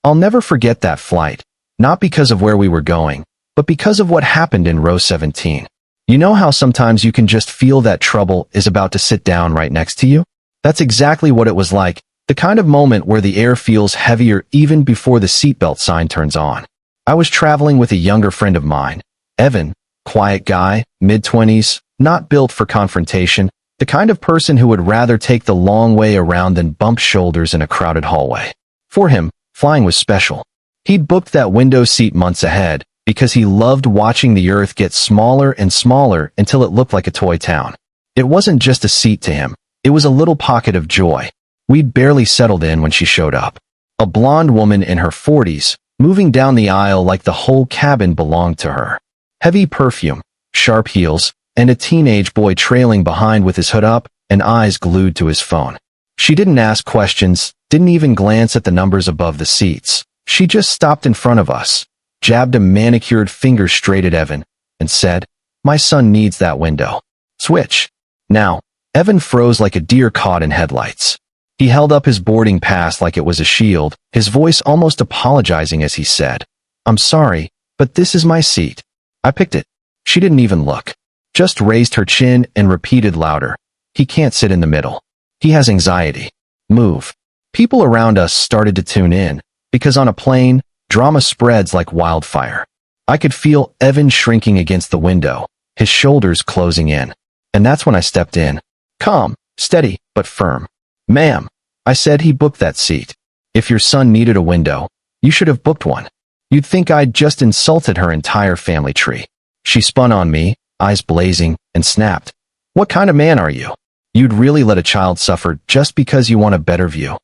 I'll never forget that flight, not because of where we were going, but because of what happened in row 17. You know how sometimes you can just feel that trouble is about to sit down right next to you? That's exactly what it was like, the kind of moment where the air feels heavier even before the seatbelt sign turns on. I was traveling with a younger friend of mine, Evan, quiet guy, mid-20s, not built for confrontation, the kind of person who would rather take the long way around than bump shoulders in a crowded hallway. For him, flying was special. He'd booked that window seat months ahead because he loved watching the earth get smaller and smaller until it looked like a toy town. It wasn't just a seat to him. It was a little pocket of joy. We'd barely settled in when she showed up. A blonde woman in her 40s, moving down the aisle like the whole cabin belonged to her. Heavy perfume, sharp heels, and a teenage boy trailing behind with his hood up and eyes glued to his phone. She didn't ask questions, didn't even glance at the numbers above the seats. She just stopped in front of us, jabbed a manicured finger straight at Evan, and said, "My son needs that window. Switch." Now, Evan froze like a deer caught in headlights. He held up his boarding pass like it was a shield, his voice almost apologizing as he said, "I'm sorry, but this is my seat. I picked it." She didn't even look, just raised her chin and repeated louder, "He can't sit in the middle. He has anxiety. Move." People around us started to tune in, because on a plane, drama spreads like wildfire. I could feel Evan shrinking against the window, his shoulders closing in. And that's when I stepped in. Calm, steady, but firm. "Ma'am," I said, "he booked that seat. If your son needed a window, you should have booked one." You'd think I'd just insulted her entire family tree. She spun on me, eyes blazing, and snapped, "What kind of man are you? You'd really let a child suffer just because you want a better view?"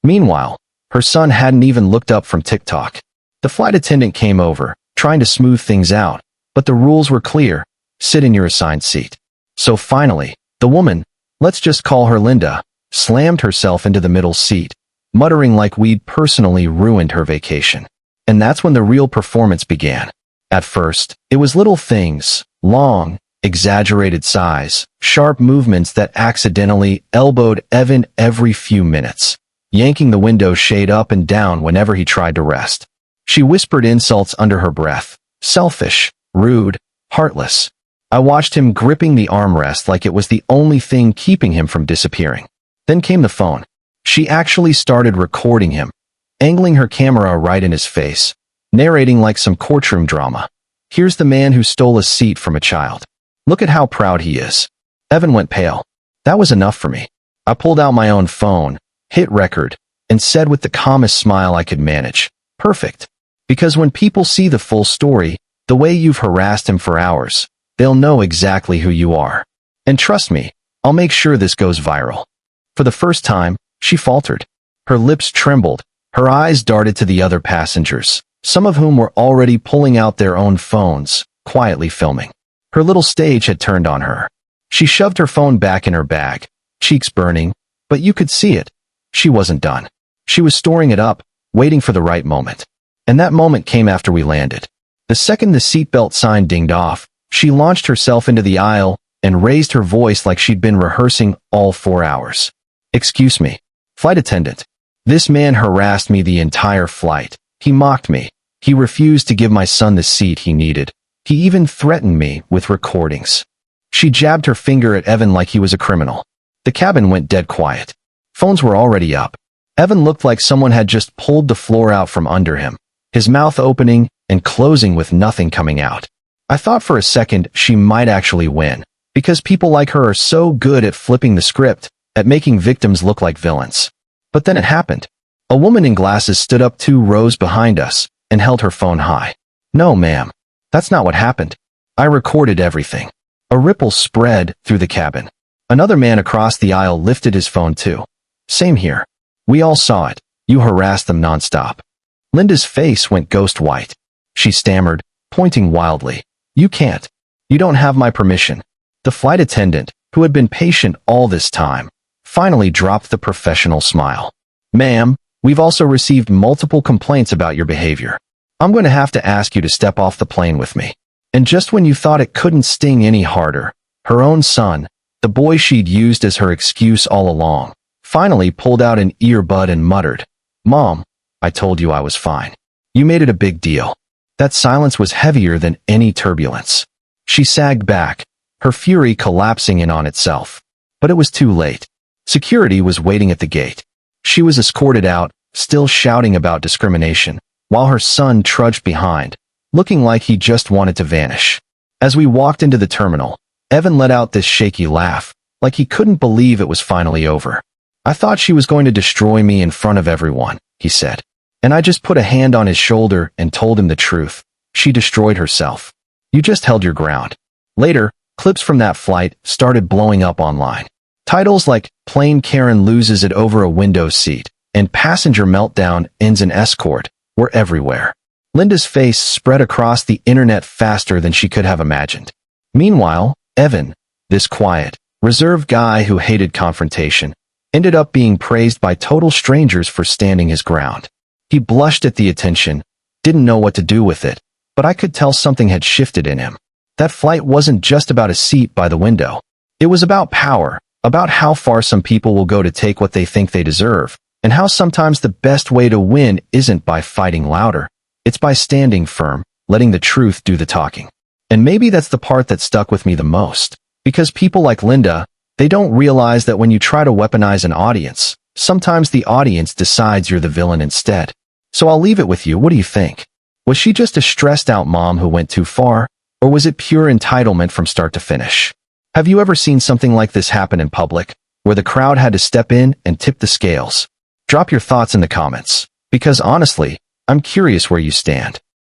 Meanwhile, her son hadn't even looked up from TikTok. The flight attendant came over, trying to smooth things out, but the rules were clear: sit in your assigned seat. So finally, the woman, let's just call her Linda, slammed herself into the middle seat, muttering like we'd personally ruined her vacation. And that's when the real performance began. At first, it was little things, long, exaggerated sighs, sharp movements that accidentally elbowed Evan every few minutes, yanking the window shade up and down whenever he tried to rest. She whispered insults under her breath, selfish, rude, heartless. I watched him gripping the armrest like it was the only thing keeping him from disappearing. Then came the phone. She actually started recording him, angling her camera right in his face, narrating like some courtroom drama. "Here's the man who stole a seat from a child. Look at how proud he is." Evan went pale. That was enough for me. I pulled out my own phone, hit record, and said with the calmest smile I could manage, "Perfect." Because when people see the full story, the way you've harassed him for hours, they'll know exactly who you are. And trust me, I'll make sure this goes viral. For the first time, she faltered. Her lips trembled, her eyes darted to the other passengers, some of whom were already pulling out their own phones, quietly filming. Her little stage had turned on her. She shoved her phone back in her bag, cheeks burning, but you could see it. She wasn't done. She was storing it up, waiting for the right moment. And that moment came after we landed. The second the seatbelt sign dinged off, she launched herself into the aisle and raised her voice like she'd been rehearsing all 4 hours. "Excuse me, flight attendant. This man harassed me the entire flight. He mocked me. He refused to give my son the seat he needed. He even threatened me with recordings." She jabbed her finger at Evan like he was a criminal. The cabin went dead quiet. Phones were already up. Evan looked like someone had just pulled the floor out from under him, his mouth opening and closing with nothing coming out. I thought for a second she might actually win, because people like her are so good at flipping the script, at making victims look like villains. But then it happened. A woman in glasses stood up 2 rows behind us and held her phone high. "No, ma'am. That's not what happened. I recorded everything." A ripple spread through the cabin. Another man across the aisle lifted his phone too. "Same here. We all saw it. You harassed them nonstop." Linda's face went ghost white. She stammered, pointing wildly. "You can't. You don't have my permission." The flight attendant, who had been patient all this time, finally dropped the professional smile. "Ma'am, we've also received multiple complaints about your behavior. I'm going to have to ask you to step off the plane with me." And just when you thought it couldn't sting any harder, her own son, the boy she'd used as her excuse all along, finally pulled out an earbud and muttered, "Mom, I told you I was fine. You made it a big deal." That silence was heavier than any turbulence. She sagged back, her fury collapsing in on itself. But it was too late. Security was waiting at the gate. She was escorted out, still shouting about discrimination, while her son trudged behind, looking like he just wanted to vanish. As we walked into the terminal, Evan let out this shaky laugh, like he couldn't believe it was finally over. "I thought she was going to destroy me in front of everyone," he said. And I just put a hand on his shoulder and told him the truth. "She destroyed herself. You just held your ground." Later, clips from that flight started blowing up online. Titles like "Plane Karen Loses It Over a Window Seat" and "Passenger Meltdown Ends in Escort" were everywhere. Linda's face spread across the internet faster than she could have imagined. Meanwhile, Evan, this quiet, reserved guy who hated confrontation, ended up being praised by total strangers for standing his ground. He blushed at the attention, didn't know what to do with it, but I could tell something had shifted in him. That flight wasn't just about a seat by the window. It was about power, about how far some people will go to take what they think they deserve, and how sometimes the best way to win isn't by fighting louder. It's by standing firm, letting the truth do the talking. And maybe that's the part that stuck with me the most. Because people like Linda, they don't realize that when you try to weaponize an audience, sometimes the audience decides you're the villain instead. So I'll leave it with you. What do you think? Was she just a stressed-out mom who went too far, or was it pure entitlement from start to finish? Have you ever seen something like this happen in public, where the crowd had to step in and tip the scales? Drop your thoughts in the comments, because honestly, I'm curious where you stand.